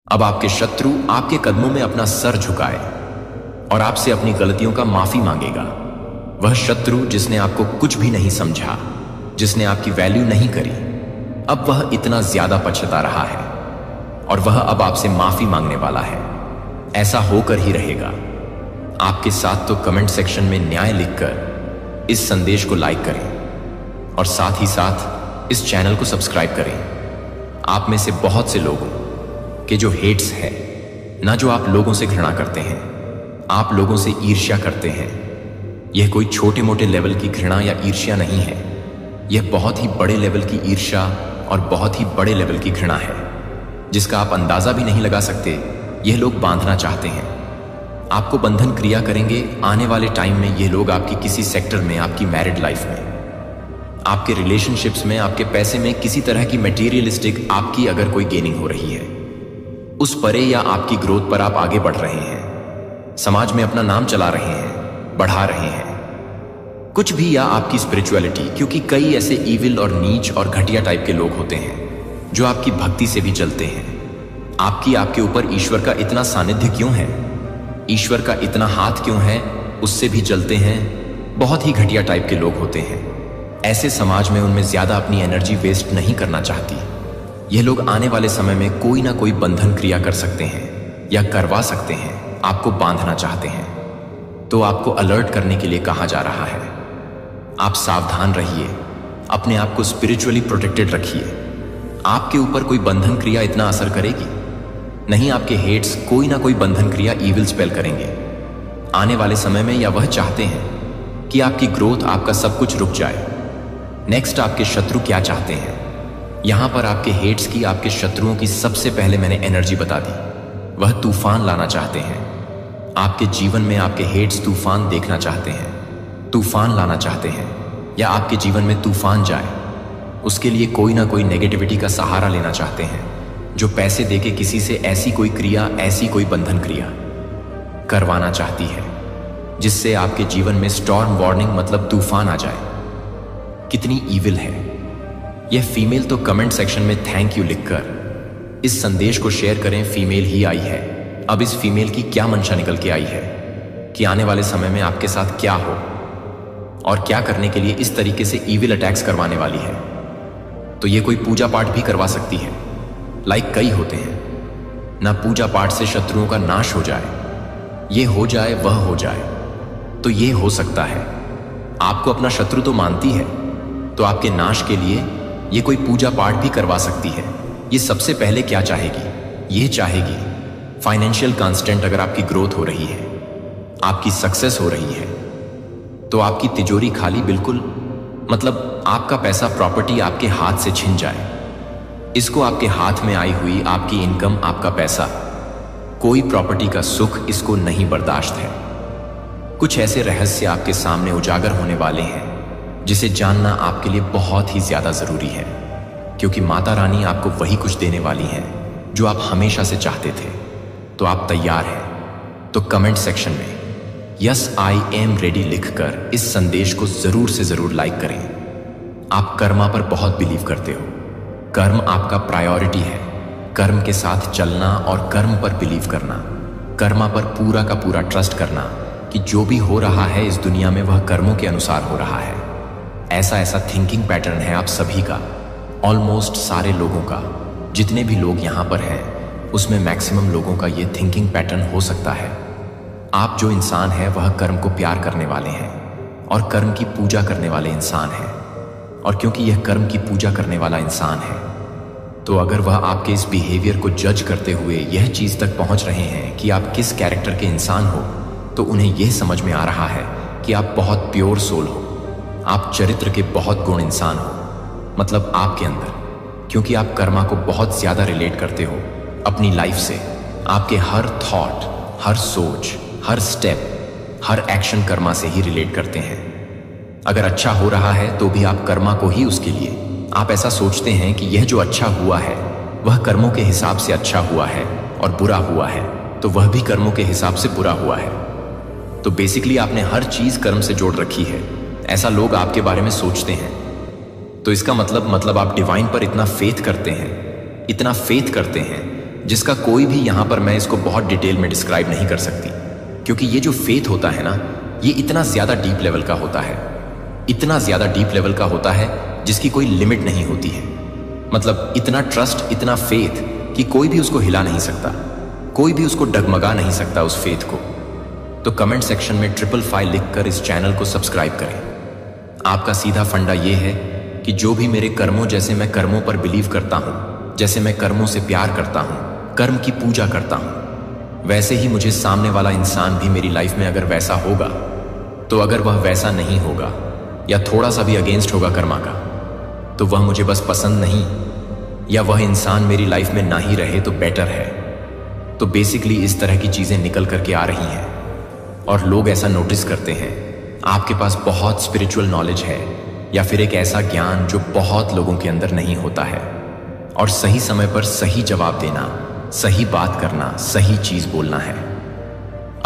अब आपके शत्रु आपके कदमों में अपना सर झुकाए और आपसे अपनी गलतियों का माफी मांगेगा। वह शत्रु जिसने आपको कुछ भी नहीं समझा, जिसने आपकी वैल्यू नहीं करी, अब वह इतना ज्यादा पछता रहा है और वह अब आपसे माफी मांगने वाला है। ऐसा होकर ही रहेगा। आपके साथ तो कमेंट सेक्शन में न्याय लिखकर इस संदेश को लाइक करें और साथ ही साथ इस चैनल को सब्सक्राइब करें। आप में से बहुत से लोगों के जो हेट्स है ना, जो आप लोगों से घृणा करते हैं, आप लोगों से ईर्ष्या करते हैं, यह कोई छोटे मोटे लेवल की घृणा या ईर्ष्या नहीं है। यह बहुत ही बड़े लेवल की ईर्ष्या और बहुत ही बड़े लेवल की घृणा है, जिसका आप अंदाजा भी नहीं लगा सकते। यह लोग बांधना चाहते हैं, आपको बंधन क्रिया करेंगे। आने वाले टाइम में ये लोग आपकी किसी सेक्टर में, आपकी मैरिड लाइफ में, आपके रिलेशनशिप्स में, आपके पैसे में, किसी तरह की मटेरियलिस्टिक आपकी अगर कोई गेनिंग हो रही है, उस परे या आपकी ग्रोथ पर आप आगे बढ़ रहे हैं, समाज में अपना नाम चला रहे हैं, बढ़ा रहे हैं, कुछ भी, या आपकी स्पिरिचुअलिटी। क्योंकि कई ऐसे ईविल और नीच और घटिया टाइप के लोग होते हैं जो आपकी भक्ति से भी जलते हैं। आपके ऊपर ईश्वर का इतना सानिध्य क्यों है, ईश्वर का इतना हाथ क्यों है, उससे भी जलते हैं। बहुत ही घटिया टाइप के लोग होते हैं। ऐसे समाज में उनमें ज्यादा अपनी एनर्जी वेस्ट नहीं करना चाहती। ये लोग आने वाले समय में कोई ना कोई बंधन क्रिया कर सकते हैं या करवा सकते हैं, आपको बांधना चाहते हैं। तो आपको अलर्ट करने के लिए कहा जा रहा है, आप सावधान रहिए, अपने आप को स्पिरिचुअली प्रोटेक्टेड रखिए। आपके ऊपर कोई बंधन क्रिया इतना असर करेगी नहीं। आपके हेट्स कोई ना कोई बंधन क्रिया, ईविल स्पेल करेंगे आने वाले समय में, या वह चाहते हैं कि आपकी ग्रोथ, आपका सब कुछ रुक जाए। नेक्स्ट, आपके शत्रु क्या चाहते हैं? यहां पर आपके हेट्स की, आपके शत्रुओं की सबसे पहले मैंने एनर्जी बता दी। वह तूफान लाना चाहते हैं आपके जीवन में। आपके हेट्स तूफान देखना चाहते हैं, तूफान लाना चाहते हैं, या आपके जीवन में तूफान जाए। उसके लिए कोई ना कोई नेगेटिविटी का सहारा लेना चाहते हैं, जो पैसे देके किसी से ऐसी कोई क्रिया, ऐसी कोई बंधन क्रिया करवाना चाहती है जिससे आपके जीवन में स्टॉर्म वार्निंग, मतलब तूफान आ जाए। कितनी ईविल है यह फीमेल। तो कमेंट सेक्शन में थैंक यू लिखकर इस संदेश को शेयर करें। फीमेल ही आई है। अब इस फीमेल की क्या मंशा निकल के आई है कि आने वाले समय में आपके साथ क्या हो और क्या करने के लिए इस तरीके से ईविल अटैक्स करवाने वाली है। तो ये कोई पूजा पाठ भी करवा सकती है। लाइक कई होते हैं ना, पूजा पाठ से शत्रुओं का नाश हो जाए, ये हो जाए, वह हो जाए, तो ये हो सकता है। आपको अपना शत्रु तो मानती है, तो आपके नाश के लिए ये कोई पूजा पाठ भी करवा सकती है। ये सबसे पहले क्या चाहेगी? ये चाहेगी फाइनेंशियल कांस्टेंट। अगर आपकी ग्रोथ हो रही है, आपकी सक्सेस हो रही है, तो आपकी तिजोरी खाली, बिल्कुल, मतलब आपका पैसा, प्रॉपर्टी आपके हाथ से छिन जाए। इसको आपके हाथ में आई हुई आपकी इनकम, आपका पैसा, कोई प्रॉपर्टी का सुख इसको नहीं बर्दाश्त है। कुछ ऐसे रहस्य आपके सामने उजागर होने वाले हैं जिसे जानना आपके लिए बहुत ही ज्यादा जरूरी है, क्योंकि माता रानी आपको वही कुछ देने वाली है जो आप हमेशा से चाहते थे। तो आप तैयार हैं? तो कमेंट सेक्शन में यस आई एम रेडी लिखकर इस संदेश को जरूर से जरूर लाइक करें। आप कर्मा पर बहुत बिलीव करते हो, कर्म आपका प्रायोरिटी है। कर्म के साथ चलना और कर्म पर बिलीव करना, कर्मा पर पूरा का पूरा ट्रस्ट करना कि जो भी हो रहा है इस दुनिया में वह कर्मों के अनुसार हो रहा है। ऐसा थिंकिंग पैटर्न है आप सभी का, ऑलमोस्ट सारे लोगों का। जितने भी लोग यहाँ पर हैं उसमें मैक्सिमम लोगों का ये थिंकिंग पैटर्न हो सकता है। आप जो इंसान है वह कर्म को प्यार करने वाले हैं और कर्म की पूजा करने वाले इंसान हैं। और क्योंकि यह कर्म की पूजा करने वाला इंसान है, तो अगर वह आपके इस बिहेवियर को जज करते हुए यह चीज तक पहुंच रहे हैं कि आप किस कैरेक्टर के इंसान हो, तो उन्हें यह समझ में आ रहा है कि आप बहुत प्योर सोल हो, आप चरित्र के बहुत गुण इंसान हो, मतलब आपके अंदर, क्योंकि आप कर्मा को बहुत ज्यादा रिलेट करते हो अपनी लाइफ से। आपके हर थॉट, हर सोच, हर स्टेप, हर एक्शन कर्मा से ही रिलेट करते हैं। अगर अच्छा हो रहा है तो भी आप कर्मा को ही उसके लिए, आप ऐसा सोचते हैं कि यह जो अच्छा हुआ है वह कर्मों के हिसाब से अच्छा हुआ है, और बुरा हुआ है तो वह भी कर्मों के हिसाब से बुरा हुआ है। तो बेसिकली आपने हर चीज कर्म से जोड़ रखी है, ऐसा लोग आपके बारे में सोचते हैं। तो इसका मतलब आप डिवाइन पर इतना फेथ करते हैं, इतना फेथ करते हैं जिसका कोई भी यहाँ पर मैं इसको बहुत डिटेल में डिस्क्राइब नहीं कर सकती, क्योंकि ये जो फेथ होता है ना, ये इतना ज़्यादा डीप लेवल का होता है, इतना ज़्यादा डीप लेवल का होता है जिसकी कोई लिमिट नहीं होती है। मतलब इतना ट्रस्ट, इतना फेथ कि कोई भी उसको हिला नहीं सकता, कोई भी उसको डगमगा नहीं सकता उस फेथ को। तो कमेंट सेक्शन में 555 लिखकर इस चैनल को सब्सक्राइब करें। आपका सीधा फंडा ये है कि जो भी मेरे कर्मों जैसे मैं कर्मों पर बिलीव करता हूँ, जैसे मैं कर्मों से प्यार करता हूँ, कर्म की पूजा करता हूँ, वैसे ही मुझे सामने वाला इंसान भी मेरी लाइफ में अगर वैसा होगा, तो अगर वह वैसा नहीं होगा या थोड़ा सा भी अगेंस्ट होगा कर्मा का, तो वह मुझे बस पसंद नहीं, या वह इंसान मेरी लाइफ में ना ही रहे तो बेटर है। तो बेसिकली इस तरह की चीज़ें निकल करके आ रही हैं और लोग ऐसा नोटिस करते हैं। आपके पास बहुत स्पिरिचुअल नॉलेज है या फिर एक ऐसा ज्ञान जो बहुत लोगों के अंदर नहीं होता है, और सही समय पर सही जवाब देना, सही बात करना, सही चीज़ बोलना है।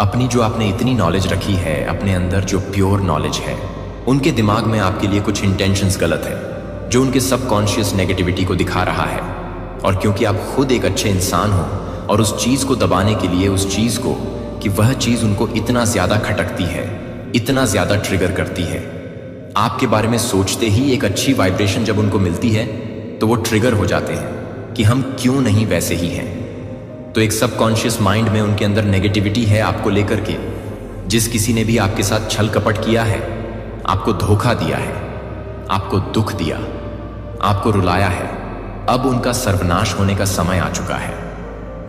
अपनी जो आपने इतनी नॉलेज रखी है, अपने अंदर जो प्योर नॉलेज है, उनके दिमाग में आपके लिए कुछ इंटेंशंस गलत है जो उनके सबकॉन्शियस नेगेटिविटी को दिखा रहा है। और क्योंकि आप खुद एक अच्छे इंसान हो और उस चीज़ को दबाने के लिए, उस चीज़ को कि वह चीज़ उनको इतना ज़्यादा खटकती है, इतना ज़्यादा ट्रिगर करती है, आपके बारे में सोचते ही एक अच्छी वाइब्रेशन जब उनको मिलती है तो वो ट्रिगर हो जाते हैं कि हम क्यों नहीं वैसे ही हैं। तो एक सबकॉन्शियस माइंड में उनके अंदर नेगेटिविटी है आपको लेकर के। जिस किसी ने भी आपके साथ छल कपट किया है, आपको धोखा दिया है, आपको दुख दिया, आपको रुलाया है, अब उनका सर्वनाश होने का समय आ चुका है।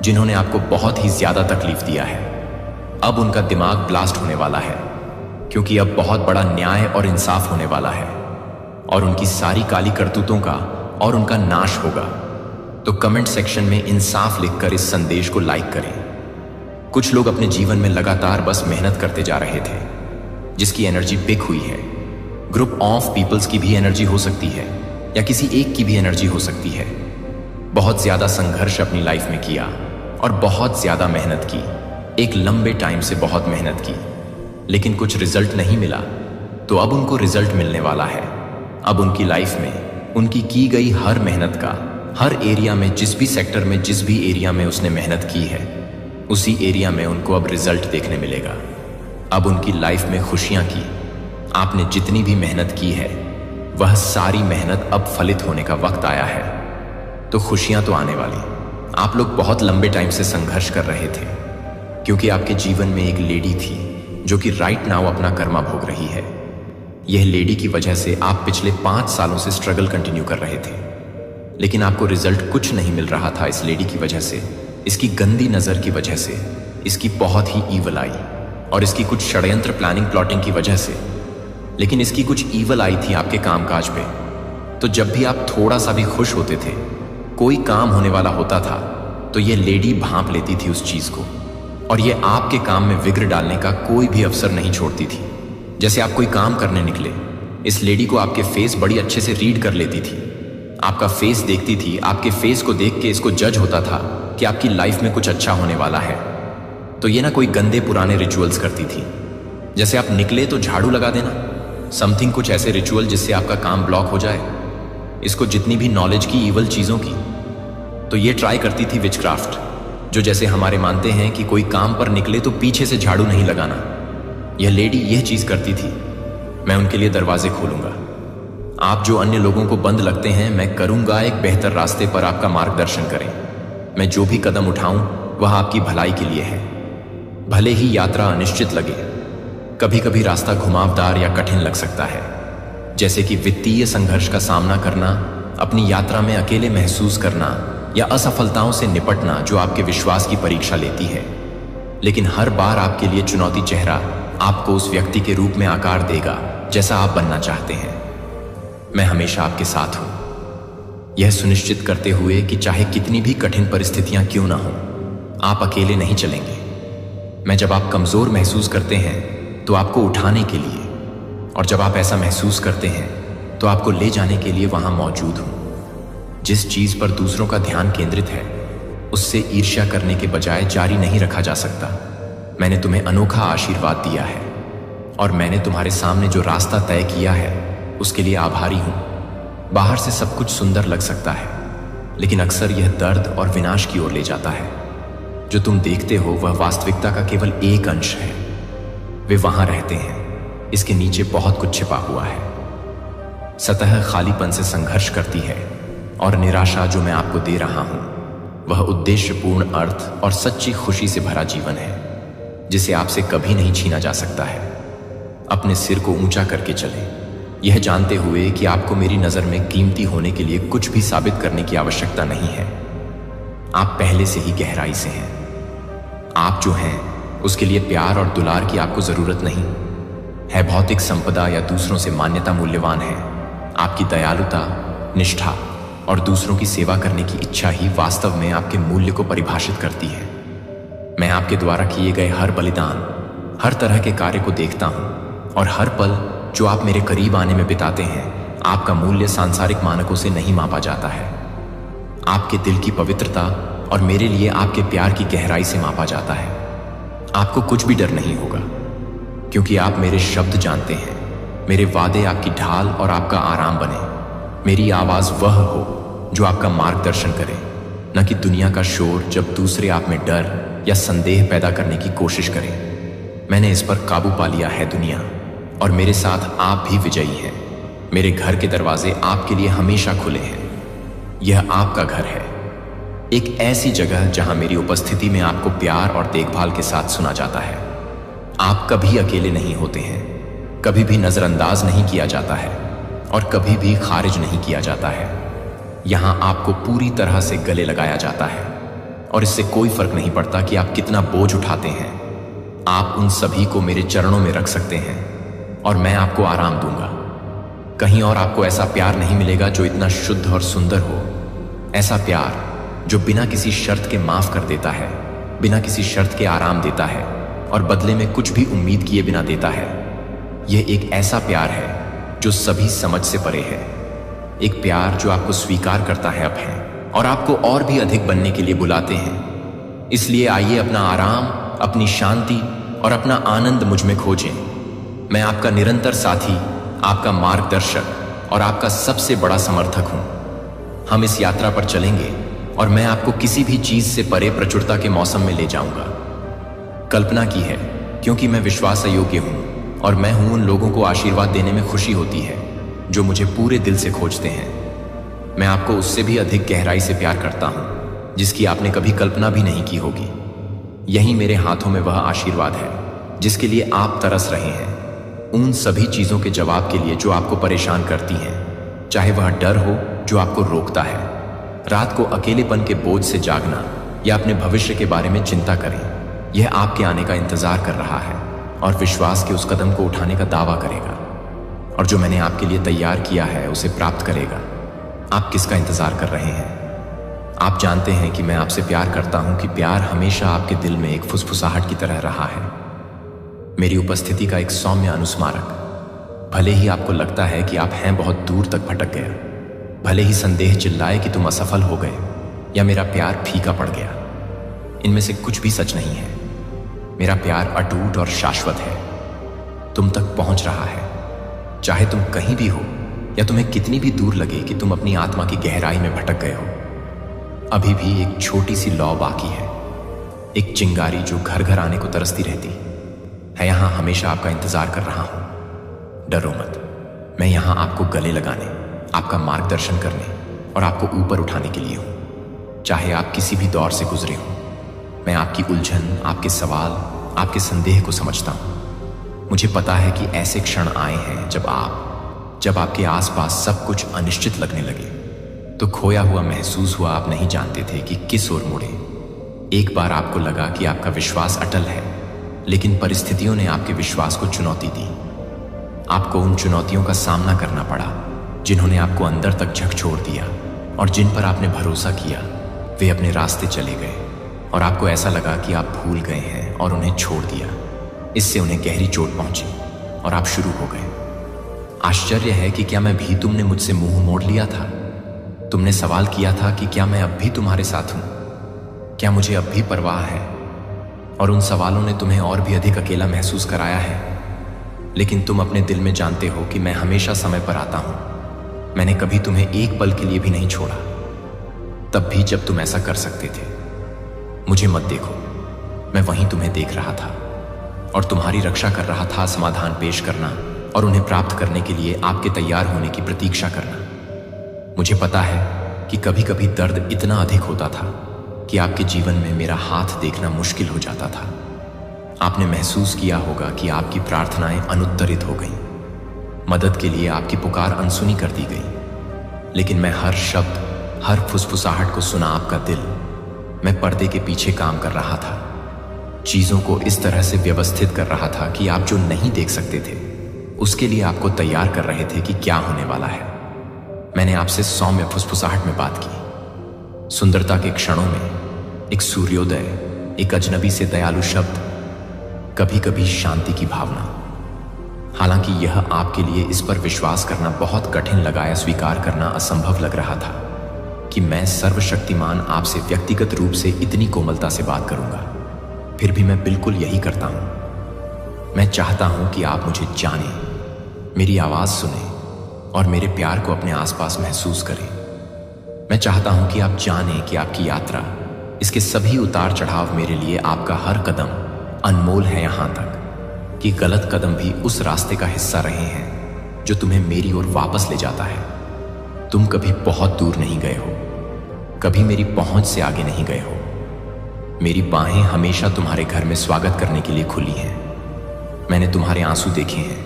जिन्होंने आपको बहुत ही ज्यादा तकलीफ दिया है, अब उनका दिमाग ब्लास्ट होने वाला है, क्योंकि अब बहुत बड़ा न्याय और इंसाफ होने वाला है और उनकी सारी काली करतूतों का और उनका नाश होगा। तो कमेंट सेक्शन में इंसाफ लिखकर इस संदेश को लाइक करें। कुछ लोग अपने जीवन में लगातार बस मेहनत करते जा रहे थे, जिसकी एनर्जी पिक हुई है। ग्रुप ऑफ पीपल्स की भी एनर्जी हो सकती है या किसी एक की भी एनर्जी हो सकती है। बहुत ज्यादा संघर्ष अपनी लाइफ में किया और बहुत ज्यादा मेहनत की, एक लंबे टाइम से बहुत मेहनत की, लेकिन कुछ रिजल्ट नहीं मिला। तो अब उनको रिजल्ट मिलने वाला है। अब उनकी लाइफ में उनकी की गई हर मेहनत का, हर एरिया में, जिस भी सेक्टर में, जिस भी एरिया में उसने मेहनत की है, उसी एरिया में उनको अब रिजल्ट देखने मिलेगा। अब उनकी लाइफ में खुशियां की, आपने जितनी भी मेहनत की है वह सारी मेहनत अब फलित होने का वक्त आया है। तो खुशियां तो आने वाली। आप लोग बहुत लंबे टाइम से संघर्ष कर रहे थे, क्योंकि आपके जीवन में एक लेडी थी जो कि राइट नाउ अपना कर्मा भोग रही है। यह लेडी की वजह से आप पिछले 5 सालों से स्ट्रगल कंटिन्यू कर रहे थे, लेकिन आपको रिजल्ट कुछ नहीं मिल रहा था इस लेडी की वजह से, इसकी गंदी नज़र की वजह से, इसकी बहुत ही ईवल आई और इसकी कुछ षड्यंत्र, प्लानिंग, प्लॉटिंग की वजह से। लेकिन इसकी कुछ ईवल आई थी आपके कामकाज पे। तो जब भी आप थोड़ा सा भी खुश होते थे, कोई काम होने वाला होता था, तो ये लेडी भांप लेती थी उस चीज़ को, और ये आपके काम में विघ्न डालने का कोई भी अवसर नहीं छोड़ती थी। जैसे आप कोई काम करने निकले, इस लेडी को आपके फेस बड़ी अच्छे से रीड कर लेती थी, आपका फेस देखती थी, आपके फेस को देख के इसको जज होता था कि आपकी लाइफ में कुछ अच्छा होने वाला है। तो ये ना कोई गंदे पुराने रिचुअल्स करती थी, जैसे आप निकले तो झाड़ू लगा देना, समथिंग, कुछ ऐसे रिचुअल जिससे आपका काम ब्लॉक हो जाए। इसको जितनी भी नॉलेज की ईवल चीज़ों की, तो ये ट्राई करती थी विचक्राफ्ट, जो जैसे हमारे मानते हैं कि कोई काम पर निकले तो पीछे से झाड़ू नहीं लगाना। यह लेडी यह चीज़ करती थी। मैं उनके लिए दरवाजे खोलूंगा। आप जो अन्य लोगों को बंद लगते हैं, मैं करूंगा एक बेहतर रास्ते पर आपका मार्गदर्शन करें। मैं जो भी कदम उठाऊं वह आपकी भलाई के लिए है। भले ही यात्रा अनिश्चित लगे, कभी कभी रास्ता घुमावदार या कठिन लग सकता है, जैसे कि वित्तीय संघर्ष का सामना करना, अपनी यात्रा में अकेले महसूस करना या असफलताओं से निपटना जो आपके विश्वास की परीक्षा लेती है। लेकिन हर बार आपके लिए चुनौती चेहरा आपको उस व्यक्ति के रूप में आकार देगा जैसा आप बनना चाहते हैं। मैं हमेशा आपके साथ हूं, यह सुनिश्चित करते हुए कि चाहे कितनी भी कठिन परिस्थितियां क्यों ना हो, आप अकेले नहीं चलेंगे। मैं जब आप कमजोर महसूस करते हैं तो आपको उठाने के लिए, और जब आप ऐसा महसूस करते हैं तो आपको ले जाने के लिए वहां मौजूद हूं। जिस चीज पर दूसरों का ध्यान केंद्रित है, उससे ईर्ष्या करने के बजाय जारी नहीं रखा जा सकता। मैंने तुम्हें अनोखा आशीर्वाद दिया है और मैंने तुम्हारे सामने जो रास्ता तय किया है उसके लिए आभारी हूं। बाहर से सब कुछ सुंदर लग सकता है, लेकिन अक्सर यह दर्द और विनाश की ओर ले जाता है। जो तुम देखते हो वह वास्तविकता का केवल एक अंश है। वे वहां रहते हैं, इसके नीचे बहुत कुछ छिपा हुआ है। सतह खालीपन से संघर्ष करती है और निराशा जो मैं आपको दे रहा हूं वह उद्देश्यपूर्ण अर्थ और सच्ची खुशी से भरा जीवन है जिसे आपसे कभी नहीं छीना जा सकता है। अपने सिर को ऊंचा करके चलें, यह जानते हुए कि आपको मेरी नजर में कीमती होने के लिए कुछ भी साबित करने की आवश्यकता नहीं है। आप पहले से ही गहराई से हैं। आप जो हैं उसके लिए प्यार और दुलार की आपको जरूरत नहीं है। भौतिक संपदा या दूसरों से मान्यता मूल्यवान है। आपकी दयालुता, निष्ठा और दूसरों की सेवा करने की इच्छा ही वास्तव में आपके मूल्य को परिभाषित करती है। मैं आपके द्वारा किए गए हर बलिदान, हर तरह के कार्य को देखता हूं और हर पल जो आप मेरे करीब आने में बिताते हैं, आपका मूल्य सांसारिक मानकों से नहीं मापा जाता है। आपके दिल की पवित्रता और मेरे लिए आपके प्यार की गहराई से मापा जाता है। आपको कुछ भी डर नहीं होगा क्योंकि आप मेरे शब्द जानते हैं। मेरे वादे आपकी ढाल और आपका आराम बने। मेरी आवाज वह हो जो आपका मार्गदर्शन करे, न कि दुनिया का शोर जब दूसरे आप में डर या संदेह पैदा करने की कोशिश करें। मैंने इस पर काबू पा लिया है दुनिया, और मेरे साथ आप भी विजयी हैं। मेरे घर के दरवाजे आपके लिए हमेशा खुले हैं। यह आपका घर है, एक ऐसी जगह जहां मेरी उपस्थिति में आपको प्यार और देखभाल के साथ सुना जाता है। आप कभी अकेले नहीं होते हैं, कभी भी नजरअंदाज नहीं किया जाता है और कभी भी खारिज नहीं किया जाता है। यहां आपको पूरी तरह से गले लगाया जाता है और इससे कोई फर्क नहीं पड़ता कि आप कितना बोझ उठाते हैं। आप उन सभी को मेरे चरणों में रख सकते हैं और मैं आपको आराम दूंगा। कहीं और आपको ऐसा प्यार नहीं मिलेगा जो इतना शुद्ध और सुंदर हो। ऐसा प्यार जो बिना किसी शर्त के माफ कर देता है, बिना किसी शर्त के आराम देता है और बदले में कुछ भी उम्मीद किए बिना देता है। यह एक ऐसा प्यार है जो सभी समझ से परे है। एक प्यार जो आपको स्वीकार करता है अब है और आपको और भी अधिक बनने के लिए बुलाते हैं। इसलिए आइए अपना आराम, अपनी शांति और अपना आनंद मुझ में खोजें। मैं आपका निरंतर साथी, आपका मार्गदर्शक और आपका सबसे बड़ा समर्थक हूं। हम इस यात्रा पर चलेंगे और मैं आपको किसी भी चीज से परे प्रचुरता के मौसम में ले जाऊंगा। कल्पना की है क्योंकि मैं विश्वास अयोग्य हूं और मैं हूं उन लोगों को आशीर्वाद देने में खुशी होती है जो मुझे पूरे दिल से खोजते हैं। मैं आपको उससे भी अधिक गहराई से प्यार करता हूं जिसकी आपने कभी कल्पना भी नहीं की होगी। यही मेरे हाथों में वह आशीर्वाद है जिसके लिए आप तरस रहे हैं। उन सभी चीजों के जवाब के लिए जो आपको परेशान करती हैं, चाहे वह डर हो जो आपको रोकता है, रात को अकेलेपन के बोझ से जागना या अपने भविष्य के बारे में चिंता करें। यह आपके आने का इंतजार कर रहा है और विश्वास के उस कदम को उठाने का दावा करेगा और जो मैंने आपके लिए तैयार किया है उसे प्राप्त करेगा। आप किसका इंतजार कर रहे हैं? आप जानते हैं कि मैं आपसे प्यार करता हूं कि प्यार हमेशा आपके दिल में एक फुसफुसाहट की तरह रहा है, मेरी उपस्थिति का एक सौम्य अनुस्मारक। भले ही आपको लगता है कि आप हैं बहुत दूर तक भटक गया, भले ही संदेह चिल्लाए कि तुम असफल हो गए या मेरा प्यार फीका पड़ गया, इनमें से कुछ भी सच नहीं है। मेरा प्यार अटूट और शाश्वत है, तुम तक पहुंच रहा है। चाहे तुम कहीं भी हो या तुम्हें कितनी भी दूर लगे कि तुम अपनी आत्मा की गहराई में भटक गए हो, अभी भी एक छोटी सी लौ बाकी है, एक चिंगारी जो घर घर आने को तरसती रहती है। यहां हमेशा आपका इंतजार कर रहा हूं। डरो मत, मैं यहां आपको गले लगाने, आपका मार्गदर्शन करने और आपको ऊपर उठाने के लिए हूं। चाहे आप किसी भी दौर से गुजरे हो, मैं आपकी उलझन, आपके सवाल, आपके संदेह को समझता हूं। मुझे पता है कि ऐसे क्षण आए हैं जब आपके आसपास सब कुछ अनिश्चित लगने लगे, तो खोया हुआ महसूस हुआ आप नहीं जानते थे कि किस ओर मुड़े। एक बार आपको लगा कि आपका विश्वास अटल है, लेकिन परिस्थितियों ने आपके विश्वास को चुनौती दी। आपको उन चुनौतियों का सामना करना पड़ा जिन्होंने आपको अंदर तक झकझोर दिया, और जिन पर आपने भरोसा किया वे अपने रास्ते चले गए और आपको ऐसा लगा कि आप भूल गए हैं और उन्हें छोड़ दिया। इससे उन्हें गहरी चोट पहुंची और आप शुरू हो गए। आश्चर्य है कि क्या मैं भी तुमने मुझसे मुंह मोड़ लिया था? तुमने सवाल किया था कि क्या मैं अब भी तुम्हारे साथ हूं, क्या मुझे अब भी परवाह है? और उन सवालों ने तुम्हें और भी अधिक अकेला महसूस कराया है। लेकिन तुम अपने दिल में जानते हो कि मैं हमेशा समय पर आता हूं। मैंने कभी तुम्हें एक पल के लिए भी नहीं छोड़ा। तब भी जब तुम ऐसा कर सकते थे। मुझे मत देखो, मैं वहीं तुम्हें देख रहा था और तुम्हारी रक्षा कर रहा था, समाधान पेश करना और उन्हें प्राप्त करने के लिए आपके तैयार होने की प्रतीक्षा करना। मुझे पता है कि कभी कभी दर्द इतना अधिक होता था कि आपके जीवन में मेरा हाथ देखना मुश्किल हो जाता था। आपने महसूस किया होगा कि आपकी प्रार्थनाएं अनुत्तरित हो गईं, मदद के लिए आपकी पुकार अनसुनी कर दी गई। लेकिन मैं हर शब्द, हर फुसफुसाहट को सुना आपका दिल। मैं पर्दे के पीछे काम कर रहा था, चीजों को इस तरह से व्यवस्थित कर रहा था कि आप जो नहीं देख सकते थे उसके लिए आपको तैयार कर रहे थे कि क्या होने वाला है। मैंने आपसे सौम्य फुसफुसाहट में बात की, सुंदरता के क्षणों में एक सूर्योदय, एक अजनबी से दयालु शब्द, कभी कभी शांति की भावना। हालांकि यह आपके लिए इस पर विश्वास करना बहुत कठिन लगा या स्वीकार करना असंभव लग रहा था कि मैं सर्वशक्तिमान आपसे व्यक्तिगत रूप से इतनी कोमलता से बात करूंगा, फिर भी मैं बिल्कुल यही करता हूं। मैं चाहता हूं कि आप मुझे जानें, मेरी आवाज सुनें और मेरे प्यार को अपने आसपास महसूस करें। मैं चाहता हूं कि आप जानें कि आपकी यात्रा, इसके सभी उतार चढ़ाव, मेरे लिए आपका हर कदम अनमोल है, यहां तक कि गलत कदम भी उस रास्ते का हिस्सा रहे हैं जो तुम्हें मेरी ओर वापस ले जाता है। तुम कभी बहुत दूर नहीं गए हो, कभी मेरी पहुंच से आगे नहीं गए हो। मेरी बाहें हमेशा तुम्हारे घर में स्वागत करने के लिए खुली हैं। मैंने तुम्हारे आंसू देखे हैं,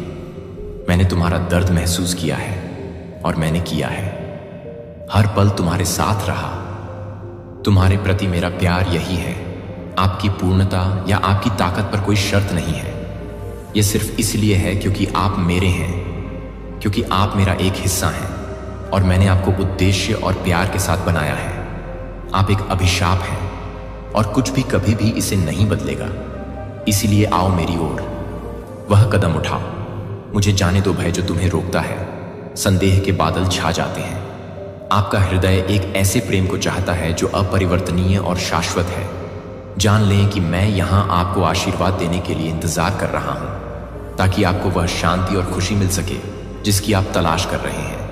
मैंने तुम्हारा दर्द महसूस किया है और मैंने किया है। हर पल तुम्हारे साथ रहा। तुम्हारे प्रति मेरा प्यार यही है। आपकी पूर्णता या आपकी ताकत पर कोई शर्त नहीं है। यह सिर्फ इसलिए है क्योंकि आप मेरे हैं, क्योंकि आप मेरा एक हिस्सा हैं और मैंने आपको उद्देश्य और प्यार के साथ बनाया है। आप एक अभिशाप हैं और कुछ भी कभी भी इसे नहीं बदलेगा। इसीलिए आओ मेरी ओर, वह कदम उठाओ। मुझे जाने दो भय जो तुम्हें रोकता है। संदेह के बादल छा जाते हैं। आपका हृदय एक ऐसे प्रेम को चाहता है जो अपरिवर्तनीय और शाश्वत है। जान लें कि मैं यहां आपको आशीर्वाद देने के लिए इंतजार कर रहा हूं, ताकि आपको वह शांति और खुशी मिल सके जिसकी आप तलाश कर रहे हैं।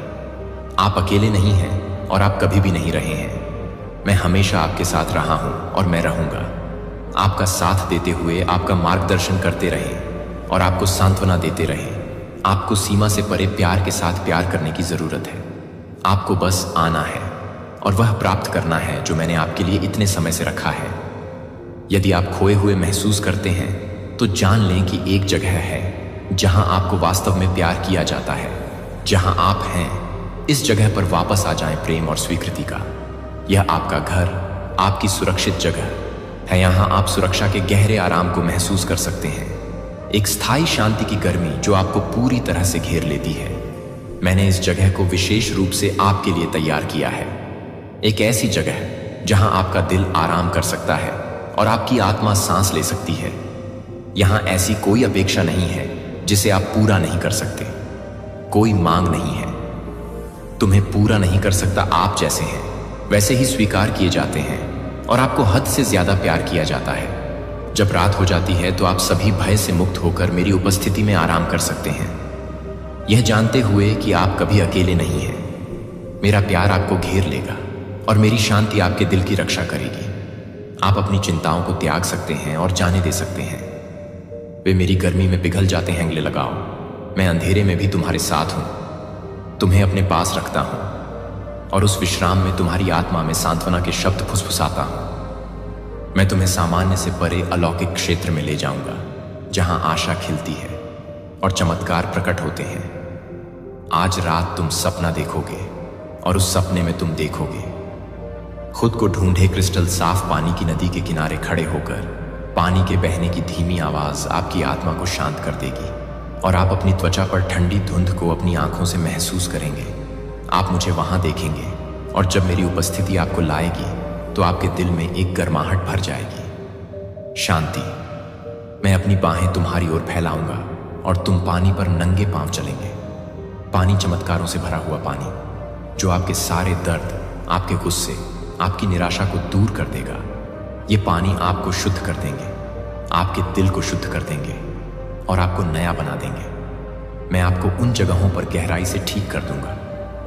आप अकेले नहीं हैं और आप कभी भी नहीं रहे हैं। मैं हमेशा आपके साथ रहा हूं और मैं रहूंगा। आपका साथ देते हुए, आपका मार्गदर्शन करते रहे और आपको सांत्वना देते रहे। आपको सीमा से परे प्यार के साथ प्यार करने की जरूरत है। आपको बस आना है और वह प्राप्त करना है जो मैंने आपके लिए इतने समय से रखा है। यदि आप खोए हुए महसूस करते हैं तो जान लें कि एक जगह है जहां आपको वास्तव में प्यार किया जाता है। जहां आप हैं, इस जगह पर वापस आ जाएं प्रेम और स्वीकृति का। यह आपका घर, आपकी सुरक्षित जगह है। यहां आप सुरक्षा के गहरे आराम को महसूस कर सकते हैं, एक स्थायी शांति की गर्मी जो आपको पूरी तरह से घेर लेती है। मैंने इस जगह को विशेष रूप से आपके लिए तैयार किया है, एक ऐसी जगह जहां आपका दिल आराम कर सकता है और आपकी आत्मा सांस ले सकती है। यहां ऐसी कोई अपेक्षा नहीं है जिसे आप पूरा नहीं कर सकते। कोई मांग नहीं है। तुम्हें पूरा नहीं कर सकता। आप जैसे हैं वैसे ही स्वीकार किए जाते हैं और आपको हद से ज्यादा प्यार किया जाता है। जब रात हो जाती है तो आप सभी भय से मुक्त होकर मेरी उपस्थिति में आराम कर सकते हैं, यह जानते हुए कि आप कभी अकेले नहीं हैं। मेरा प्यार आपको घेर लेगा और मेरी शांति आपके दिल की रक्षा करेगी। आप अपनी चिंताओं को त्याग सकते हैं और जाने दे सकते हैं। वे मेरी गर्मी में पिघल जाते हैं। अंगले लगाओ, मैं अंधेरे में भी तुम्हारे साथ हूं, तुम्हें अपने पास रखता हूं और उस विश्राम में तुम्हारी आत्मा में सांत्वना के शब्द फुसफुसाता हूं। मैं तुम्हें सामान्य से परे अलौकिक क्षेत्र में ले जाऊंगा, जहां आशा खिलती है और चमत्कार प्रकट होते हैं। आज रात तुम सपना देखोगे और उस सपने में तुम देखोगे खुद को ढूंढे क्रिस्टल साफ पानी की नदी के किनारे खड़े होकर। पानी के बहने की धीमी आवाज आपकी आत्मा को शांत कर देगी और आप अपनी त्वचा पर ठंडी धुंध को अपनी आंखों से महसूस करेंगे। आप मुझे वहां देखेंगे और जब मेरी उपस्थिति आपको लाएगी तो आपके दिल में एक गर्माहट भर जाएगी। शांति। मैं अपनी बाहें तुम्हारी ओर फैलाऊंगा और तुम पानी पर नंगे पांव चलेंगे। पानी चमत्कारों से भरा हुआ पानी जो आपके सारे दर्द, आपके गुस्से, आपकी निराशा को दूर कर देगा। ये पानी आपको शुद्ध कर देंगे, आपके दिल को शुद्ध कर देंगे और आपको नया बना देंगे। मैं आपको उन जगहों पर गहराई से ठीक कर दूंगा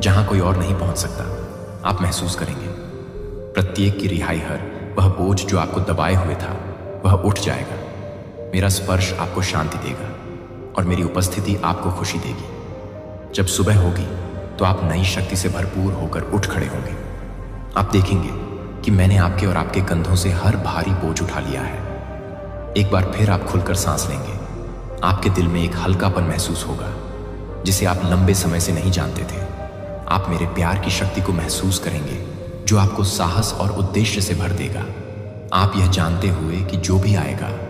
जहां कोई और नहीं पहुंच सकता। आप महसूस करेंगे प्रत्येक की रिहाई हर वह बोझ जो आपको दबाए हुए था वह उठ जाएगा। मेरा स्पर्श आपको शांति देगा और मेरी उपस्थिति आपको खुशी देगी। जब सुबह होगी तो आप नई शक्ति से भरपूर होकर उठ खड़े होंगे। आप देखेंगे कि मैंने आपके और आपके कंधों से हर भारी बोझ उठा लिया है। एक बार फिर आप खुलकर सांस लेंगे। आपके दिल में एक हल्कापन महसूस होगा जिसे आप लंबे समय से नहीं जानते थे। आप मेरे प्यार की शक्ति को महसूस करेंगे जो आपको साहस और उद्देश्य से भर देगा। आप यह जानते हुए कि जो भी आएगा